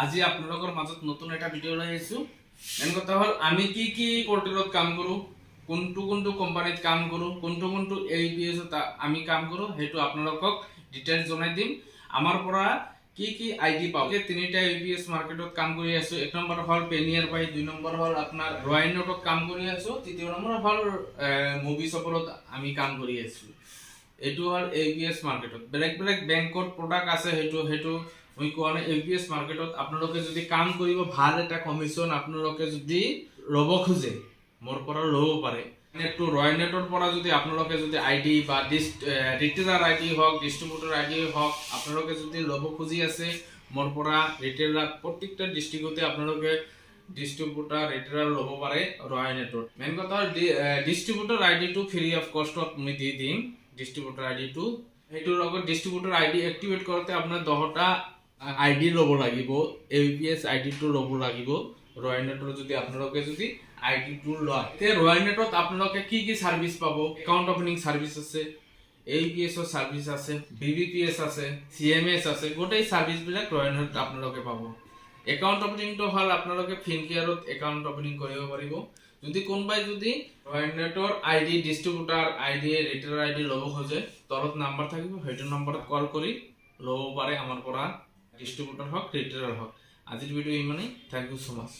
আজি আপোনালোকৰ মাজত নতুন এটা ভিডিঅ' লৈ আহিছোঁ। মেইন কথা হ'ল আমি কি পৰ্টেলত কাম কৰোঁ, কোনটো কোম্পানীত কাম কৰোঁ, কোনটো APS আমি কাম কৰোঁ, সেইটো আপোনালোকক ডিটেইলছ জনাই দিম। আমাৰ পৰা কি ID পাব। তিনিটা APS মাৰ্কেটত কাম কৰি আছোঁ। এক নম্বৰ হ'ল পেনিয়াৰ বাই, দুই নম্বৰ হ'ল আপোনাৰ ৰয়েনটত কাম কৰি আছোঁ, তৃতীয় নম্বৰ হ'ল মুভি শ্বপত আমি কাম কৰি আছোঁ। এইটো হ'ল APS মাৰ্কেটত। বেলেগ বেংকত প্ৰডাক্ট আছে, সেইটো মই কোৱা নাই। APS মাৰ্কেটত আপোনালোকে যদি কাম কৰিব, ভাল এটা কমিশ্যন আপোনালোকে যদি ল'ব খোজে, মোৰ পৰা ল'ব পাৰে। নেটটো ৰয়েনেটৰ পৰা যদি আপোনালোকে যদি ID বা ৰিটেইলাৰ ID হওক, ডিষ্ট্ৰিবিউটৰ ID হওক, আপোনালোকে যদি ল'ব খুজি আছে মোৰ পৰা, ৰিটেইলাৰ প্ৰত্যেকটা ডিষ্ট্ৰিক্টতে আপোনালোকে ডিষ্ট্ৰিবিউটৰ ৰিটেইলাৰ ল'ব পাৰে ৰয়েনেটৰ। মেইন কথা হ'ল ডিষ্ট্ৰিবিউটৰ ID টো ফ্ৰী অফ কষ্টত মই দি দিম। ডিষ্ট্ৰিবিউটৰ ID টো সেইটোৰ লগত ডিষ্ট্ৰিবিউটৰ ID এক্টিভেট কৰোঁতে আপোনাৰ 10টা ID ল'ব লাগিব। APS ID টো ল'ব লাগিব ৰয়েনেটৰ। যদি আপোনালোকে যদি ID টো লয়, তে ৰয়েনেটত আপোনালোকে কি সাৰ্ভিস পাব। একাউণ্ট ওপেনিং সাৰ্ভিস আছে, APS ৰ সাৰ্ভিস আছে, BBPS আছে, CMS আছে। গোটেই সাৰ্ভিসবিলাক ৰয়েনেটত আপোনালোকে পাব। একাউণ্ট ওপেনিংটো হ'ল আপোনালোকে ফিনকেয়াৰত একাউণ্ট ওপেনিং কৰিব পাৰিব। যদি কোনোবাই যদি ৰয়েনেটৰ ID, distributor ID, retailer ID ল'ব খোজে, তলত নাম্বাৰ থাকিব, সেইটো নম্বৰত কল কৰি ল'ব পাৰে আমাৰ পৰা, ডিষ্ট্ৰিবিউটৰ হওক, ৰিটেইলাৰ হওক। আজিৰ ভিডিঅ' ইমানেই। থ্যাংক ইউ সো মাচ।